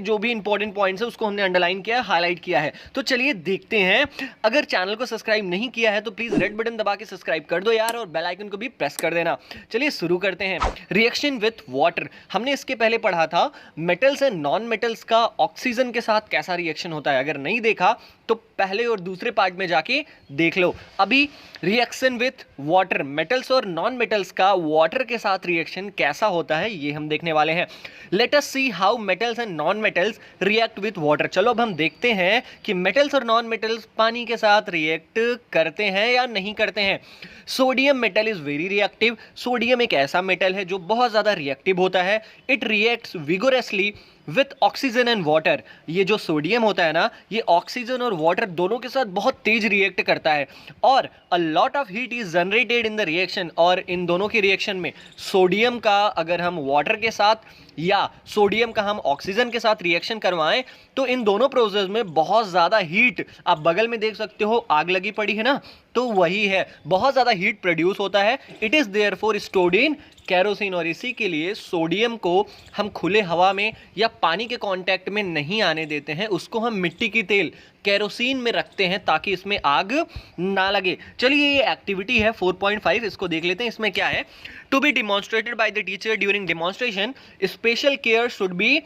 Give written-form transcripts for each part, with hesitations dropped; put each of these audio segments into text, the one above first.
जो भी important points है उसको हमने अंडरलाइन किया है, हाईलाइट किया है। तो चलिए देखते हैं। अगर चैनल को सब्सक्राइब नहीं किया है तो प्लीज रेड बटन दबा के सब्सक्राइब कर दो यार, और बेल आइकन को भी प्रेस कर देना। चलिए शुरू करते हैं। रिएक्शन विथ वाटर, हमने इसके पहले पढ़ा था मेटल्स एंड नॉन मेटल्स का ऑक्सीजन के साथ कैसा रिएक्शन होता है। अगर नहीं देखा तो पहले और दूसरे पार्ट में जाके देख लो। अभी रिएक्शन विथ वाटर, मेटल्स और नॉन मेटल्स का वाटर के साथ रिएक्शन कैसा होता है ये हम देखने वाले हैं। Let us see how metals and non metals react with water. चलो अब हम देखते हैं कि मेटल्स और नॉन मेटल्स पानी के साथ रिएक्ट करते हैं या नहीं करते हैं। Sodium metal is very reactive. Sodium एक ऐसा मेटल है जो बहुत ज्यादा रिएक्टिव होता है। It reacts vigorously with oxygen and water. ये जो सोडियम होता है ना, ये ऑक्सीजन और वाटर दोनों के साथ बहुत तेज रिएक्ट करता है, और a lot of heat is generated in the reaction. और इन दोनों के रिएक्शन में सोडियम का अगर हम वाटर के साथ या सोडियम का हम ऑक्सीजन के साथ रिएक्शन करवाएं तो इन दोनों प्रोसेस में बहुत ज़्यादा हीट, आप बगल में देख सकते हो आग लगी पड़ी है ना, तो वही है, बहुत ज़्यादा हीट प्रोड्यूस होता है। It is therefore stored in kerosene. और इसी के लिए सोडियम को हम खुले हवा में या पानी के कांटेक्ट में नहीं आने देते हैं, उसको हम मिट्टी की तेल केरोसिन में रखते हैं ताकि इसमें आग ना लगे। चलिए ये एक्टिविटी है 4.5, इसको देख लेते हैं। इसमें क्या है? To be demonstrated by the teacher during demonstration, special care should be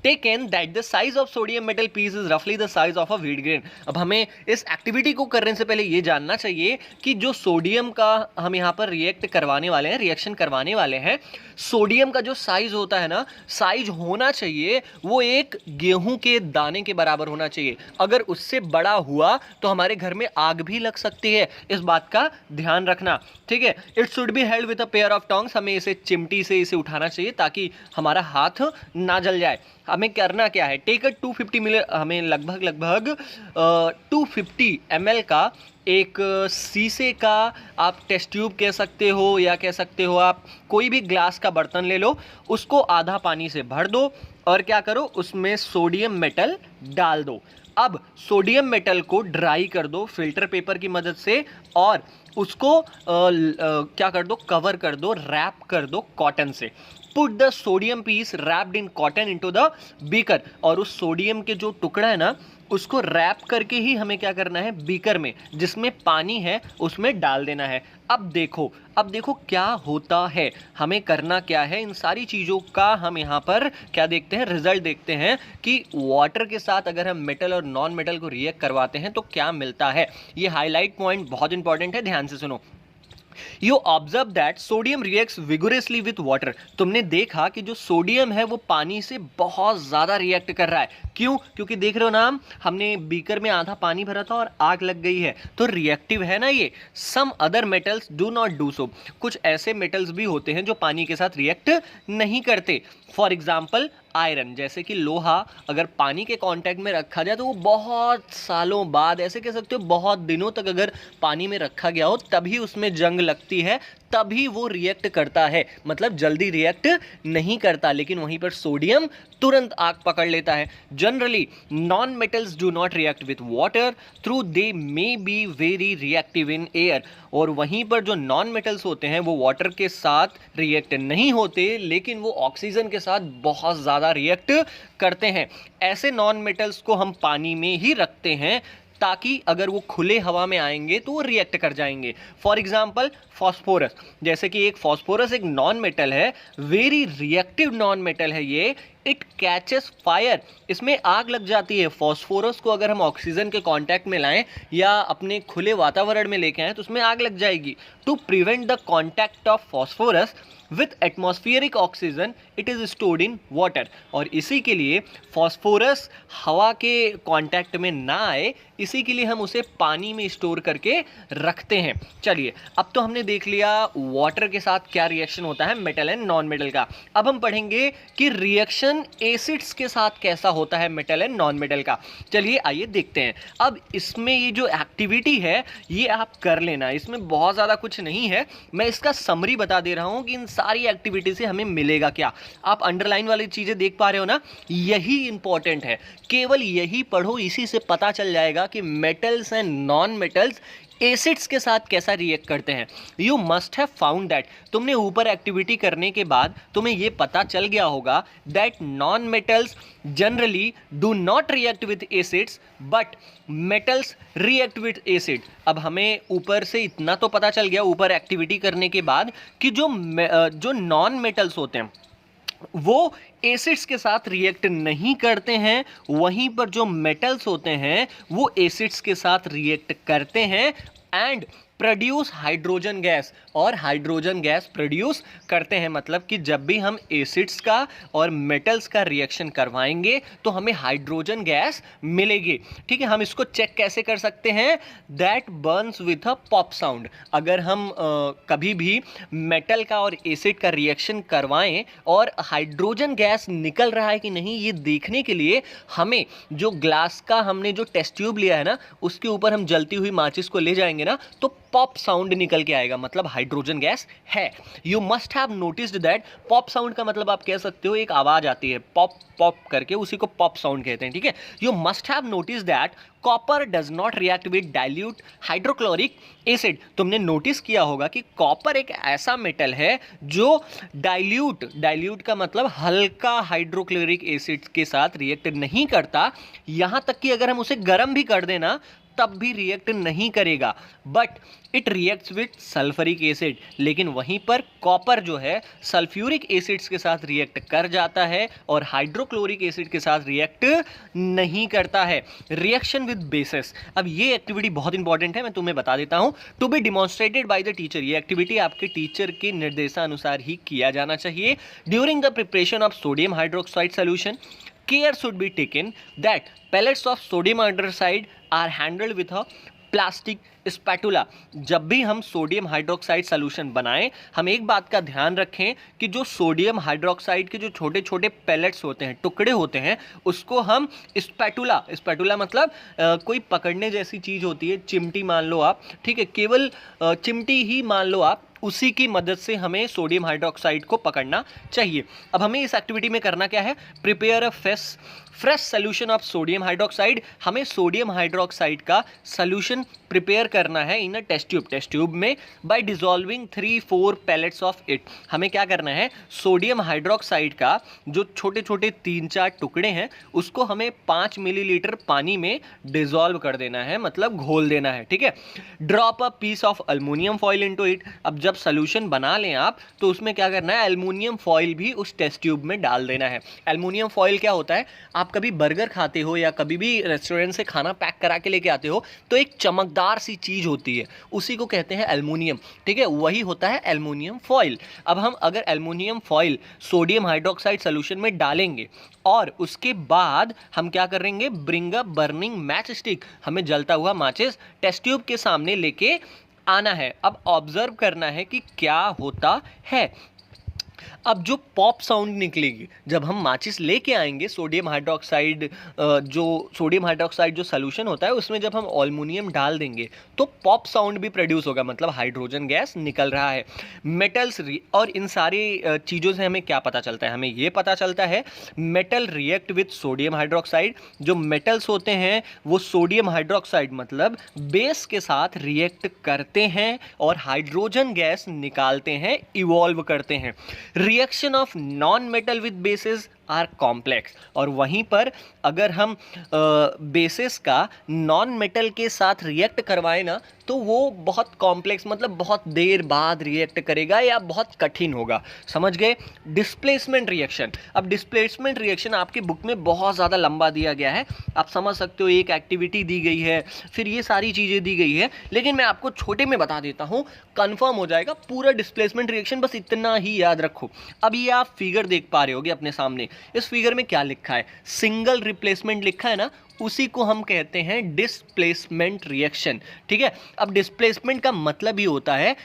taken that the size of sodium metal piece is रफली the size of a wheat grain. अब हमें इस एक्टिविटी को करने से पहले ये जानना चाहिए कि जो सोडियम का हम यहाँ पर रिएक्ट करवाने वाले हैं, रिएक्शन करवाने वाले हैं, सोडियम का जो साइज होता है ना, साइज होना चाहिए वो एक गेहूं के दाने के बराबर होना चाहिए। अगर उससे बड़ा हुआ तो हमारे घर में आग भी लग सकती है, इस बात का ध्यान रखना, ठीक है। It should be held with a pair of tongs, हमें इसे चिमटी से इसे उठाना चाहिए ताकि हमारा हाथ ना जल जाए। हमें करना क्या है? टेक 250 मिली, हमें लगभग 250 ml का एक शीशे का, आप टेस्ट ट्यूब कह सकते हो या कह सकते हो आप कोई भी ग्लास का बर्तन ले लो, उसको आधा पानी से भर दो और क्या करो, उसमें सोडियम मेटल डाल दो। अब सोडियम मेटल को ड्राई कर दो फिल्टर पेपर की मदद से, और उसको क्या कर दो, कवर कर दो, रैप कर दो कॉटन से। Put the sodium piece wrapped in cotton into the beaker, और उस सोडियम के जो टुकड़ा है ना, उसको रैप करके ही हमें क्या करना है, बीकर में जिसमें पानी है उसमें डाल देना है। अब देखो क्या होता है, हमें करना क्या है, इन सारी चीज़ों का हम यहाँ पर क्या देखते हैं, रिजल्ट देखते हैं कि वाटर के साथ अगर हम मेटल और नॉन मेटल को रिएक्ट करवाते हैं तो क्या मिलता है। ये हाईलाइट पॉइंट बहुत इंपॉर्टेंट है, ध्यान से सुनो। You observe that sodium reacts vigorously with water। तुमने देखा कि जो सोडियम है वो पानी से बहुत ज्यादा रिएक्ट कर रहा है। क्यों? क्योंकि देख रहे हो ना, हमने बीकर में आधा पानी भरा था और आग लग गई है, तो रिएक्टिव है ना ये। Some other metals do not do so, कुछ ऐसे मेटल्स भी होते हैं जो पानी के साथ रिएक्ट नहीं करते। फॉर एग्जाम्पल आयरन, जैसे कि लोहा अगर पानी के कांटेक्ट में रखा जाए तो वो बहुत सालों बाद, ऐसे कह सकते हो बहुत दिनों तक अगर पानी में रखा गया हो तभी उसमें जंग लगती है, तभी वो रिएक्ट करता है, मतलब जल्दी रिएक्ट नहीं करता। लेकिन वहीं पर सोडियम तुरंत आग पकड़ लेता है। Generally non metals do not react with water through they may be very reactive in air. और वहीं पर जो नॉन मेटल्स होते हैं वो वाटर के साथ रिएक्ट नहीं होते, लेकिन वो ऑक्सीजन के साथ बहुत ज़्यादा रिएक्ट करते हैं। ऐसे नॉन मेटल्स को हम पानी में ही रखते हैं ताकि अगर वो खुले हवा में आएंगे तो वो रिएक्ट कर जाएंगे। फॉर एग्जाम्पल फॉस्फोरस, जैसे कि एक फॉस्फोरस एक नॉन मेटल है, वेरी रिएक्टिव नॉन मेटल है ये। इट कैचेस फायर, इसमें आग लग जाती है। फॉस्फोरस को अगर हम ऑक्सीजन के कांटेक्ट में लाएं या अपने खुले वातावरण में लेके आएं तो उसमें आग लग जाएगी। To prevent the contact of phosphorus with atmospheric oxygen it is stored in water. और इसी के लिए फॉस्फोरस हवा के कांटेक्ट में ना आए, इसी के लिए हम उसे पानी में स्टोर करके रखते हैं। चलिए अब तो हमने देख लिया वाटर के साथ क्या रिएक्शन होता है मेटल एंड नॉन मेटल का। अब हम पढ़ेंगे कि रिएक्शन एसिड्स के साथ कैसा होता है मेटल एंड नॉन मेटल का। चलिए आइए देखते हैं। अब इसमें ये जो एक्टिविटी है ये आप कर लेना, इसमें बहुत ज़्यादा कुछ नहीं है, मैं इसका समरी बता दे रहा हूँ कि इन सारी एक्टिविटी से हमें मिलेगा क्या। आप अंडरलाइन वाली चीज़ें देख पा रहे हो ना, यही इंपॉर्टेंट है, केवल यही पढ़ो, इसी से पता चल जाएगा कि metals and non metals acids के साथ कैसा रिएक्ट करते हैं। You must have found that, तुमने ऊपर एक्टिविटी करने के बाद तुम्हें ये पता चल गया होगा that non metals generally do not react with acids but metals react with acid. अब हमें ऊपर से इतना तो पता चल गया ऊपर एक्टिविटी करने के बाद कि जो नॉन मेटल्स होते हैं वो एसिड्स के साथ रिएक्ट नहीं करते हैं, वहीं पर जो मेटल्स होते हैं वो एसिड्स के साथ रिएक्ट करते हैं एंड प्रोड्यूस हाइड्रोजन गैस, और हाइड्रोजन गैस प्रोड्यूस करते हैं। मतलब कि जब भी हम एसिड्स का और मेटल्स का रिएक्शन करवाएंगे तो हमें हाइड्रोजन गैस मिलेगी। ठीक है, हम इसको चेक कैसे कर सकते हैं, that Burns with a pop sound. अगर हम कभी भी मेटल का और एसिड का रिएक्शन करवाएं और हाइड्रोजन गैस निकल रहा है कि नहीं ये देखने के लिए हमें जो ग्लास का हमने जो टेस्ट ट्यूब लिया है ना उसके ऊपर हम जलती हुई माचिस को ले जाएंगे ना तो पॉप साउंड निकल के आएगा, मतलब हाइड्रोजन गैस है। You must have noticed that pop sound का मतलब आप कह सकते हो एक आवाज आती है पॉप पॉप करके, उसी को पॉप साउंड कहते हैं। ठीक है, you must have noticed that copper does not react with dilute hydrochloric acid. तुमने नोटिस किया होगा कि कॉपर एक ऐसा मेटल है जो डाइल्यूट का मतलब हल्का हाइड्रोक्लोरिक एसिड के साथ रिएक्ट नहीं करता, यहां तक कि अगर हम उसे गर्म भी कर देना तब भी रिएक्ट नहीं करेगा, but it reacts with sulphuric acid. लेकिन वहीं पर कॉपर जो है सल्फ्यूरिक एसिड्स के साथ रिएक्ट कर जाता है और हाइड्रोक्लोरिक एसिड के साथ रिएक्ट नहीं करता है। रिएक्शन विद बेसिस, अब ये एक्टिविटी बहुत इंपॉर्टेंट है, मैं तुम्हें बता देता हूं। To be demonstrated by the teacher, ये एक्टिविटी आपके टीचर के निर्देशानुसार ही किया जाना चाहिए। During the preparation of sodium hydroxide solution care should be taken that pellets of sodium hydroxide are handled with a plastic spatula. जब भी हम सोडियम हाइड्रोक्साइड सॉल्यूशन बनाएं हम एक बात का ध्यान रखें कि जो सोडियम हाइड्रोक्साइड के जो छोटे छोटे पैलेट्स होते हैं, टुकड़े होते हैं, उसको हम स्पैटुला मतलब कोई पकड़ने जैसी चीज़ होती है, चिमटी मान लो आप, ठीक है, केवल चिमटी ही मान लो आप, उसी की मदद से हमें सोडियम हाइड्रोक्साइड को पकड़ना चाहिए। अब हमें इस एक्टिविटी में करना क्या है, prepare a fresh solution of sodium hydroxide. हमें सोडियम हाइड्रोक्साइड का सोल्यूशन प्रिपेयर करना है इन अ टेस्ट ट्यूब में by dissolving 3-4 pellets of it. हमें क्या करना है, सोडियम हाइड्रोक्साइड का जो छोटे छोटे 3-4 टुकड़े हैं उसको हमें 5 मिलीलीटर पानी में डिसॉल्व कर देना है, मतलब घोल देना है। ठीक है, drop a piece of aluminium foil into it. अब जब सोल्यूशन बना लें आप तो उसमें क्या करना है, एल्युमिनियम फॉइल भी उस टेस्ट ट्यूब में डाल देना है। एल्युमिनियम फॉइल क्या होता है, आप कभी बर्गर खाते हो या कभी भी रेस्टोरेंट से खाना पैक करा के लेके आते हो तो एक चमकदार सी चीज होती है, उसी को कहते हैं एल्युमिनियम। ठीक है, वही होता है एल्युमिनियम फॉइल। अब हम अगर aluminium foil sodium hydroxide solution में डालेंगे और उसके बाद हम क्या करेंगे, bring a burning match stick, हमें जलता हुआ माचिस टेस्ट ट्यूब के सामने लेके आना है। अब ऑब्जर्व करना है कि क्या होता है। अब जो पॉप साउंड निकलेगी जब हम माचिस लेके आएंगे, सोडियम हाइड्रोक्साइड जो सॉल्यूशन होता है उसमें जब हम एल्युमिनियम डाल देंगे तो पॉप साउंड भी प्रोड्यूस होगा, मतलब हाइड्रोजन गैस निकल रहा है। मेटल्स और इन सारी चीज़ों से हमें क्या पता चलता है, हमें ये पता चलता है metal react with sodium hydroxide. जो मेटल्स होते हैं वो सोडियम हाइड्रोक्साइड मतलब बेस के साथ रिएक्ट करते हैं और हाइड्रोजन गैस निकालते हैं, इवॉल्व करते हैं। Reaction of non metal with bases are complex, और वहीं पर अगर हम बेसिस का नॉन मेटल के साथ रिएक्ट करवाएं ना तो वो बहुत कॉम्प्लेक्स मतलब बहुत देर बाद रिएक्ट करेगा या बहुत कठिन होगा। समझ गए। डिस्प्लेसमेंट रिएक्शन, अब डिस्प्लेसमेंट रिएक्शन आपकी बुक में बहुत ज़्यादा लंबा दिया गया है, आप समझ सकते हो, एक एक्टिविटी दी गई है, फिर ये सारी चीज़ें दी गई है, लेकिन मैं आपको छोटे में बता देता हूँ, कंफर्म हो जाएगा पूरा डिस्प्लेसमेंट रिएक्शन, बस इतना ही याद रखो। अब ये आप फिगर देख पा रहे होगे अपने सामने, इस फिगर में क्या लिखा है, सिंगल रिप्लेसमेंट लिखा है ना, उसी को हम कहते हैं डिस्प्लेसमेंट रिएक्शन। ठीक है, अब डिस्प्लेसमेंट का मतलब ही होता है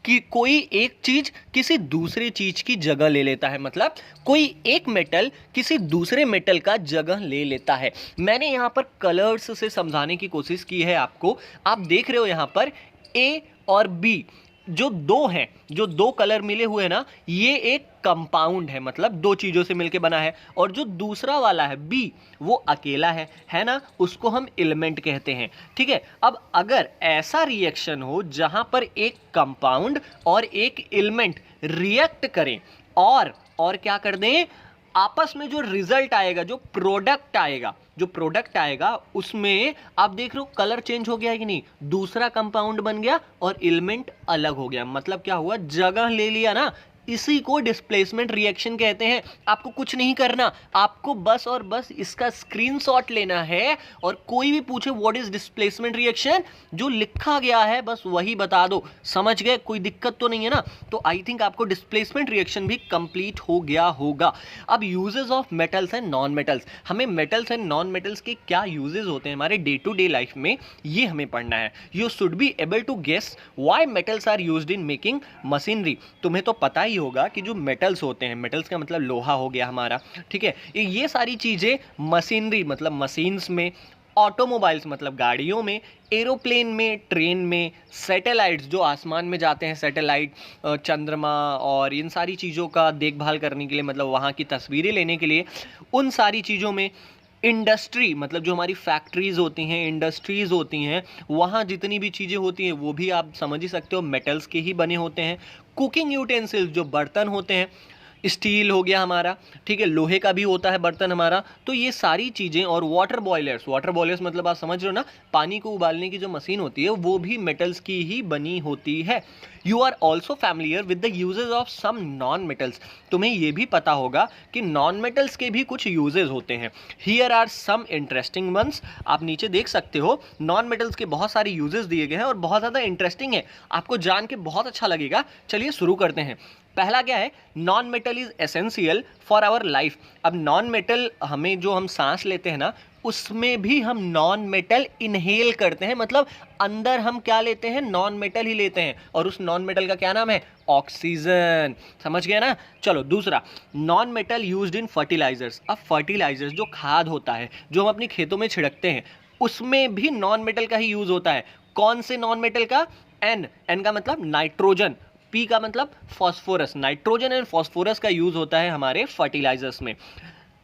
कि कोई एक चीज किसी दूसरी चीज की जगह ले लेता है, मतलब कोई एक मेटल किसी दूसरे मेटल का जगह ले लेता है। मैंने यहाँ पर कलर्स से समझाने की कोशिश की है आपको, आप देख रहे हो यहाँ पर ए और बी, जो दो हैं, जो दो कलर मिले हुए हैं ना, ये एक कंपाउंड है, मतलब दो चीजों से मिलके बना है। और जो दूसरा वाला है बी, वो अकेला है ना, उसको हम एलिमेंट कहते हैं। ठीक है, अब अगर ऐसा रिएक्शन हो जहां पर एक कंपाउंड और एक एलिमेंट रिएक्ट करें और क्या कर दें, आपस में जो रिजल्ट आएगा, जो प्रोडक्ट आएगा उसमें आप देख रहे हो कलर चेंज हो गया है कि नहीं, दूसरा कंपाउंड बन गया और एलिमेंट अलग हो गया। मतलब क्या हुआ, जगह ले लिया ना, इसी को डिस्प्लेसमेंट रिएक्शन कहते हैं। आपको कुछ नहीं करना, आपको बस और बस इसका स्क्रीनशॉट लेना है और कोई भी पूछे व्हाट इज डिस्प्लेसमेंट रिएक्शन, जो लिखा गया है बस वही बता दो। समझ गए, कोई दिक्कत तो नहीं है ना। तो आई थिंक आपको डिस्प्लेसमेंट रिएक्शन भी कंप्लीट हो गया होगा। अब uses of metals and non metals, हमें मेटल्स एंड नॉन मेटल्स के क्या यूजेस होते हैं हमारे डे टू डे लाइफ में, ये हमें पढ़ना है। You should be able to guess why metals are used in making machinery. तुम्हें तो पता ही होगा कि जो मेटल्स होते हैं, मेटल्स का मतलब लोहा हो गया हमारा, ठीक है, ये सारी चीजें मशीनरी मतलब मशीन्स में, ऑटोमोबाइल्स मतलब गाड़ियों में, एरोप्लेन में, ट्रेन में, सैटेलाइट्स जो आसमान में जाते हैं, सैटेलाइट, चंद्रमा और इन सारी चीज़ों का देखभाल करने के लिए, मतलब वहाँ की तस्वीरें लेने के लिए, उन सारी चीज़ों में, इंडस्ट्री मतलब जो हमारी फैक्ट्रीज होती हैं, इंडस्ट्रीज होती हैं, वहाँ जितनी भी चीज़ें होती हैं वो भी आप समझ ही सकते हो मेटल्स के ही बने होते हैं। कुकिंग यूटेंसिल्स जो बर्तन होते हैं, स्टील हो गया हमारा, ठीक है, लोहे का भी होता है बर्तन हमारा। तो ये सारी चीज़ें, और वाटर बॉयलर्स मतलब आप समझ रहे हो ना, पानी को उबालने की जो मशीन होती है वो भी मेटल्स की ही बनी होती है। You are also familiar with the uses of some non metals, तुम्हें ये भी पता होगा कि नॉन मेटल्स के भी कुछ यूजेज होते हैं। Here are some interesting ones, आप नीचे देख सकते हो नॉन मेटल्स के बहुत सारे यूजेज दिए गए हैं और बहुत ज़्यादा इंटरेस्टिंग है, आपको जान के बहुत अच्छा लगेगा। चलिए शुरू करते हैं। पहला क्या है, non metal is essential for our life. अब नॉन मेटल, हमें जो हम सांस लेते हैं ना, उसमें भी हम नॉन मेटल इनहेल करते हैं, मतलब अंदर हम क्या लेते हैं, नॉन मेटल ही लेते हैं, और उस नॉन मेटल का क्या नाम है, ऑक्सीजन। समझ गया ना। चलो दूसरा, non metal used in fertilisers. अब फर्टिलाइजर्स जो खाद होता है जो हम अपने खेतों में छिड़कते हैं, उसमें भी नॉन मेटल का ही यूज होता है। कौन से नॉन मेटल का, एन का मतलब नाइट्रोजन, पी का मतलब फॉस्फोरस, नाइट्रोजन एंड फॉस्फोरस का यूज होता है हमारे फर्टिलाइजर्स में।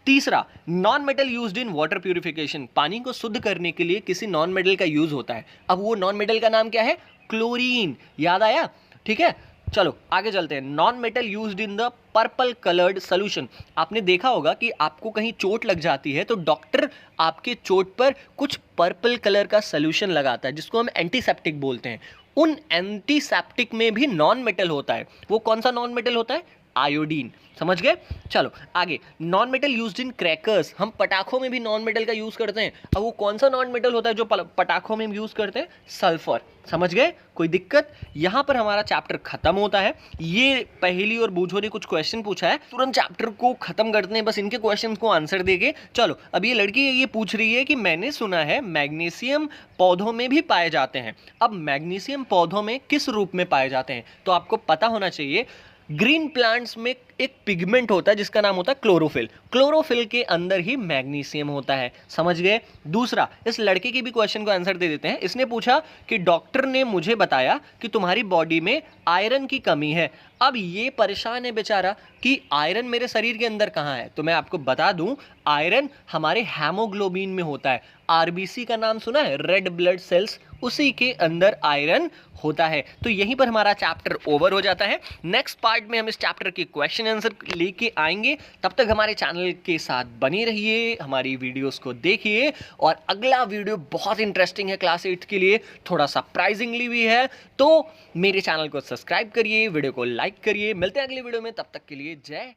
तीसरा, non metal used in water purification, पानी को शुद्ध करने के लिए किसी नॉन मेटल का यूज होता है। अब वो नॉन मेटल का नाम क्या है, क्लोरीन। याद आया, ठीक है। चलो आगे चलते हैं। Non metal used in the purple coloured solution. आपने देखा होगा कि आपको कहीं चोट लग जाती है तो डॉक्टर आपके चोट पर कुछ पर्पल कलर का सोल्यूशन लगाता है, जिसको हम एंटीसेप्टिक बोलते हैं। उन एंटीसेप्टिक में भी नॉन मेटल होता है। वो कौन सा नॉन मेटल होता है, आयोडीन। समझ गए। चलो आगे, नॉन मेटल यूज्ड इन क्रैकर्स। हम पटाखों में भी नॉन मेटल का यूज करते हैं। अब वो कौन सा नॉन मेटल होता है जो पटाखों में यूज करते हैं, सल्फर। समझ गए, कोई दिक्कत। यहां पर हमारा चैप्टर खत्म होता है। ये पहेली और बूझो ने कुछ क्वेश्चन पूछा है, तुरंत चैप्टर को खत्म करते हैं बस इनके क्वेश्चन को आंसर देके। चलो अब ये लड़की ये पूछ रही है कि मैंने सुना है मैग्नीशियम पौधों में भी पाए जाते हैं। अब मैग्नीशियम पौधों में किस रूप में पाए जाते हैं, तो आपको पता होना चाहिए। ग्रीन प्लांट्स में एक पिगमेंट होता है जिसका नाम होता है क्लोरोफिल। क्लोरोफिल के अंदर ही मैग्नीशियम होता है। समझ गए। दूसरा, इस लड़के की भी क्वेश्चन को आंसर दे देते हैं। इसने पूछा कि डॉक्टर ने मुझे बताया कि तुम्हारी बॉडी में आयरन की कमी है। अब ये परेशान है बेचारा कि आयरन मेरे शरीर के अंदर कहाँ है। तो मैं आपको बता दूं, आयरन हमारे हेमोग्लोबिन में होता है। आरबीसी का नाम सुना है, रेड ब्लड सेल्स, उसी के अंदर आयरन होता है। तो यहीं पर हमारा चैप्टर ओवर हो जाता है। नेक्स्ट पार्ट में हम इस चैप्टर के क्वेश्चन आंसर लेके आएंगे। तब तक हमारे चैनल के साथ बने रहिए, हमारी वीडियोस को देखिए। और अगला वीडियो बहुत इंटरेस्टिंग है, क्लास 8 के लिए थोड़ा सरप्राइजिंगली भी है। तो मेरे चैनल को सब्सक्राइब करिए, वीडियो को लाइक करिए। मिलते हैं अगले वीडियो में, तब तक के लिए जय